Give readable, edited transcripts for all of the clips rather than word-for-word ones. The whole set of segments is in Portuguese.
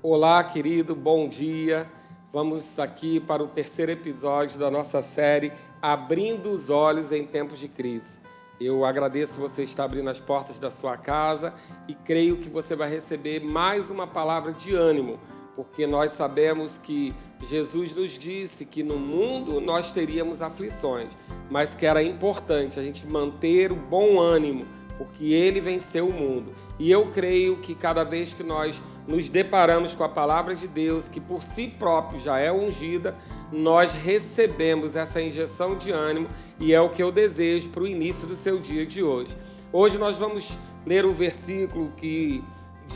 Olá, querido, bom dia. Vamos aqui para o terceiro episódio da nossa série Abrindo os Olhos em Tempos de Crise. Eu agradeço você estar abrindo as portas da sua casa e creio que você vai receber mais uma palavra de ânimo, porque nós sabemos que Jesus nos disse que no mundo nós teríamos aflições, mas que era importante a gente manter o bom ânimo, porque Ele venceu o mundo. E eu creio que cada vez que nós nos deparamos com a palavra de Deus, que por si próprio já é ungida, nós recebemos essa injeção de ânimo e é o que eu desejo para o início do seu dia de hoje. Hoje nós vamos ler o versículo de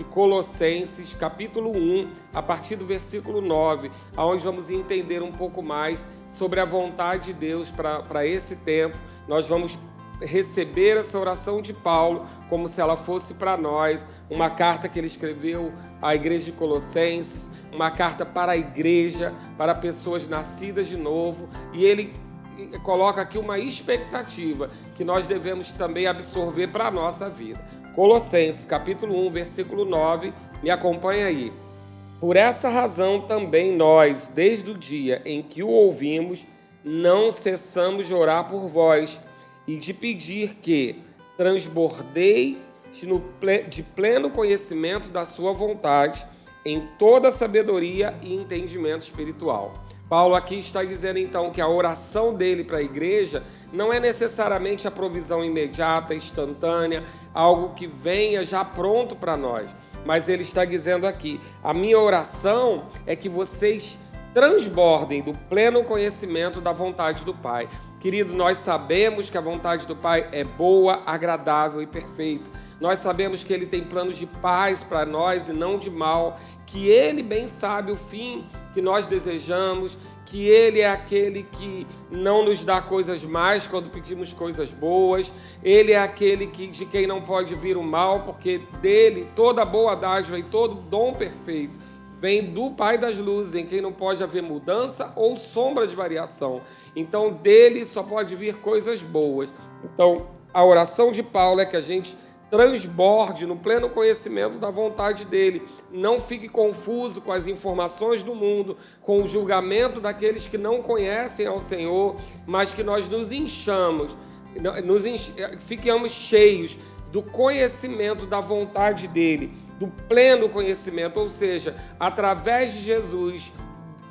Colossenses, capítulo 1, a partir do versículo 9, onde vamos entender um pouco mais sobre a vontade de Deus para esse tempo. Nós vamos receber essa oração de Paulo como se ela fosse para nós, uma carta que ele escreveu à igreja de Colossenses, uma carta para a igreja, para pessoas nascidas de novo, e ele coloca aqui uma expectativa que nós devemos também absorver para a nossa vida. Colossenses, capítulo 1, versículo 9, me acompanha aí. Por essa razão também nós, desde o dia em que o ouvimos, não cessamos de orar por vós e de pedir que transbordeis de pleno conhecimento da sua vontade, em toda sabedoria e entendimento espiritual. Paulo aqui está dizendo então que a oração dele para a igreja não é necessariamente a provisão imediata, instantânea, algo que venha já pronto para nós, mas ele está dizendo aqui, a minha oração é que vocês transbordem do pleno conhecimento da vontade do Pai. Querido, nós sabemos que a vontade do Pai é boa, agradável e perfeita. Nós sabemos que Ele tem planos de paz para nós e não de mal, que Ele bem sabe o fim que nós desejamos, que Ele é aquele que não nos dá coisas más quando pedimos coisas boas, Ele é aquele de quem não pode vir o mal, porque dele toda boa dádiva e todo dom perfeito vem do Pai das luzes, em quem não pode haver mudança ou sombra de variação. Então, dele só pode vir coisas boas. Então, a oração de Paulo é que a gente transborde no pleno conhecimento da vontade dele. Não fique confuso com as informações do mundo, com o julgamento daqueles que não conhecem ao Senhor, mas que nós nos enchamos, fiquemos cheios do conhecimento da vontade dele, do pleno conhecimento, ou seja, através de Jesus,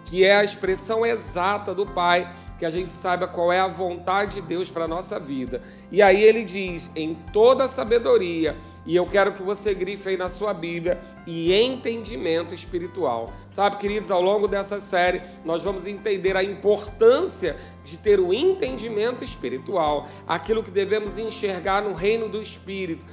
que é a expressão exata do Pai, que a gente saiba qual é a vontade de Deus para a nossa vida. E aí ele diz, em toda sabedoria, e eu quero que você grife aí na sua Bíblia, e entendimento espiritual. Sabe, queridos, ao longo dessa série, nós vamos entender a importância de ter o entendimento espiritual, aquilo que devemos enxergar no reino do Espírito,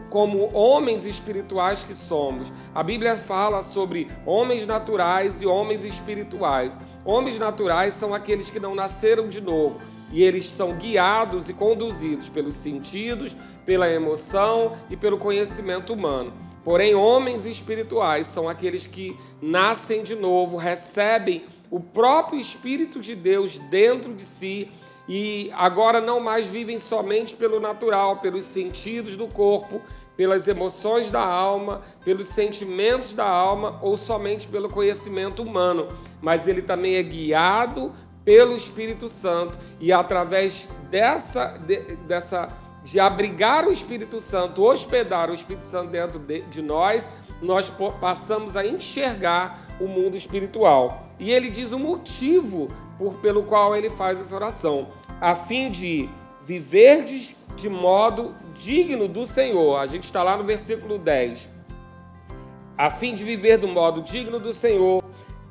como homens espirituais que somos. A Bíblia fala sobre homens naturais e homens espirituais. Homens naturais são aqueles que não nasceram de novo e eles são guiados e conduzidos pelos sentidos, pela emoção e pelo conhecimento humano. Porém, homens espirituais são aqueles que nascem de novo, recebem o próprio Espírito de Deus dentro de si e agora não mais vivem somente pelo natural, pelos sentidos do corpo, pelas emoções da alma, pelos sentimentos da alma ou somente pelo conhecimento humano, mas ele também é guiado pelo Espírito Santo e através de abrigar o Espírito Santo, hospedar o Espírito Santo dentro de nós, nós passamos a enxergar o mundo espiritual. E ele diz o motivo pelo qual ele faz essa oração, a fim de viverdes de modo digno do Senhor. A gente está lá no versículo 10. A fim de viver do modo digno do Senhor,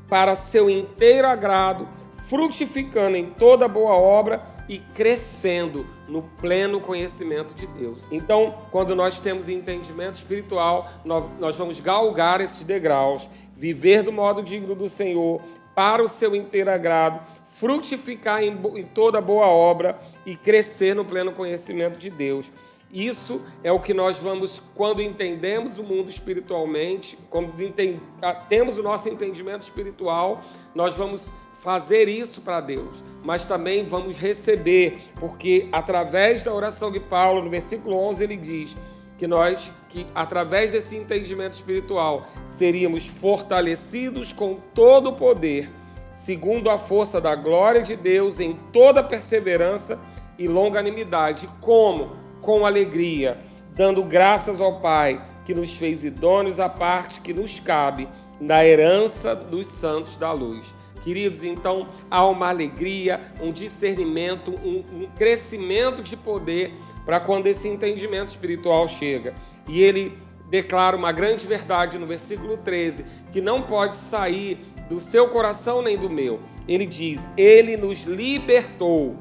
para seu inteiro agrado, frutificando em toda boa obra e crescendo no pleno conhecimento de Deus. Então, quando nós temos entendimento espiritual, nós vamos galgar esses degraus, viver do modo digno do Senhor, para o seu inteiro agrado, frutificar em toda boa obra e crescer no pleno conhecimento de Deus. Isso é o que nós vamos, quando entendemos o mundo espiritualmente, quando temos o nosso entendimento espiritual, nós vamos fazer isso para Deus, mas também vamos receber, porque através da oração de Paulo, no versículo 11, ele diz, que através desse entendimento espiritual seríamos fortalecidos com todo o poder, segundo a força da glória de Deus, em toda perseverança e longanimidade. Como? Com alegria, dando graças ao Pai, que nos fez idôneos à parte que nos cabe na herança dos santos da luz. Queridos, então há uma alegria, um discernimento, um crescimento de poder para quando esse entendimento espiritual chega. E ele declara uma grande verdade no versículo 13, que não pode sair do seu coração nem do meu. Ele diz: Ele nos libertou.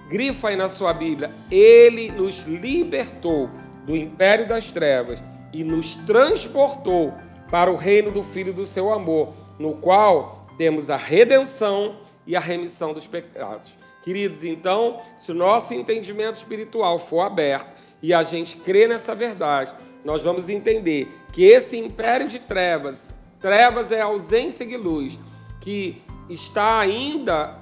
Grifa aí na sua Bíblia: Ele nos libertou do império das trevas e nos transportou para o reino do Filho do seu amor, no qual temos a redenção e a remissão dos pecados. Queridos, então, se o nosso entendimento espiritual for aberto e a gente crer nessa verdade, nós vamos entender que esse império de trevas é ausência de luz, que está ainda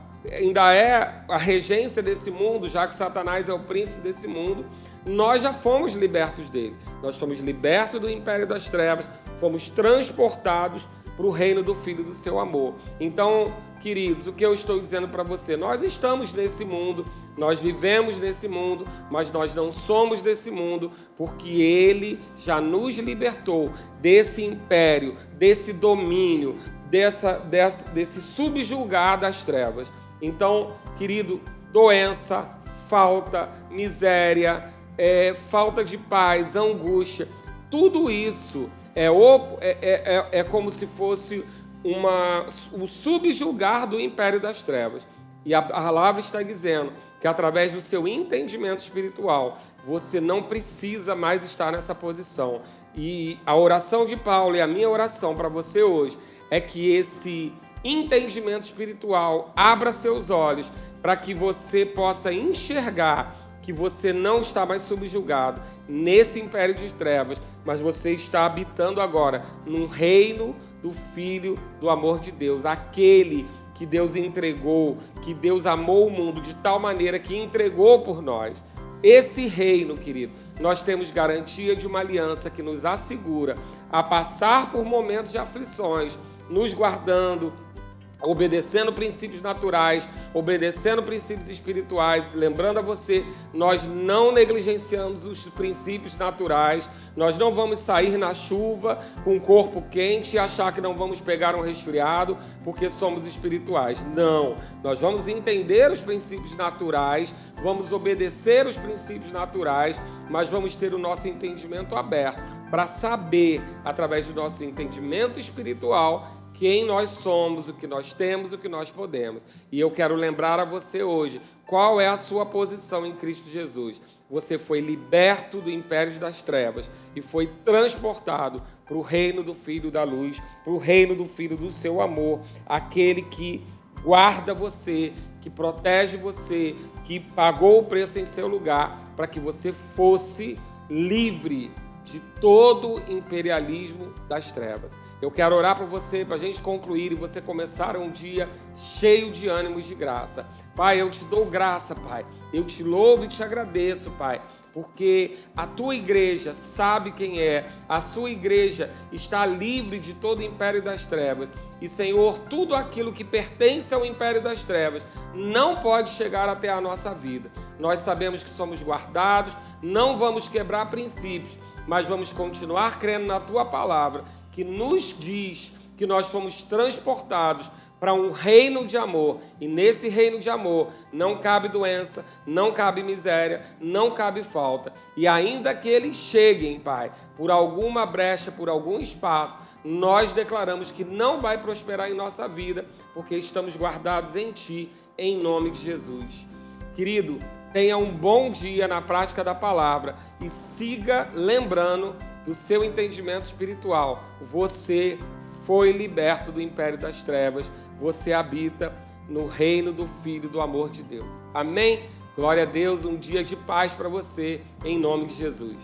é a regência desse mundo, já que Satanás é o príncipe desse mundo. Nós já fomos libertos dele. Nós fomos libertos do império das trevas, fomos transportados para o reino do Filho do seu amor. Então, queridos, o que eu estou dizendo para você? Nós estamos nesse mundo, nós vivemos nesse mundo, mas nós não somos desse mundo, porque ele já nos libertou desse império, desse domínio, desse subjugar das trevas. Então, querido, doença, falta, miséria, falta de paz, angústia, tudo isso é como se fosse o subjugar do império das trevas. E a palavra está dizendo que através do seu entendimento espiritual, você não precisa mais estar nessa posição. E a oração de Paulo e a minha oração para você hoje é que esse entendimento espiritual abra seus olhos para que você possa enxergar que você não está mais subjugado nesse império de trevas, mas você está habitando agora num reino do Filho do amor de Deus, aquele que Deus entregou, que Deus amou o mundo de tal maneira que entregou por nós. Esse reino, querido, nós temos garantia de uma aliança que nos assegura a passar por momentos de aflições, nos guardando, obedecendo princípios naturais, obedecendo princípios espirituais. Lembrando a você, nós não negligenciamos os princípios naturais, nós não vamos sair na chuva com o corpo quente e achar que não vamos pegar um resfriado porque somos espirituais. Não, nós vamos entender os princípios naturais, vamos obedecer os princípios naturais, mas vamos ter o nosso entendimento aberto para saber, através do nosso entendimento espiritual, quem nós somos, o que nós temos, o que nós podemos. E eu quero lembrar a você hoje, qual é a sua posição em Cristo Jesus. Você foi liberto do império das trevas e foi transportado para o reino do Filho da luz, para o reino do Filho do seu amor, aquele que guarda você, que protege você, que pagou o preço em seu lugar para que você fosse livre de todo o imperialismo das trevas. Eu quero orar por você, para a gente concluir e você começar um dia cheio de ânimos de graça. Pai, eu te dou graça, Pai. Eu te louvo e te agradeço, Pai, porque a tua igreja sabe quem é. A sua igreja está livre de todo o império das trevas. E, Senhor, tudo aquilo que pertence ao império das trevas não pode chegar até a nossa vida. Nós sabemos que somos guardados, não vamos quebrar princípios, mas vamos continuar crendo na tua palavra, que nos diz que nós fomos transportados para um reino de amor. E nesse reino de amor não cabe doença, não cabe miséria, não cabe falta. E ainda que eles cheguem, Pai, por alguma brecha, por algum espaço, nós declaramos que não vai prosperar em nossa vida, porque estamos guardados em Ti, em nome de Jesus. Querido, tenha um bom dia na prática da palavra e siga lembrando do seu entendimento espiritual. Você foi liberto do império das trevas, você habita no reino do Filho do amor de Deus. Amém? Glória a Deus, um dia de paz para você, em nome de Jesus.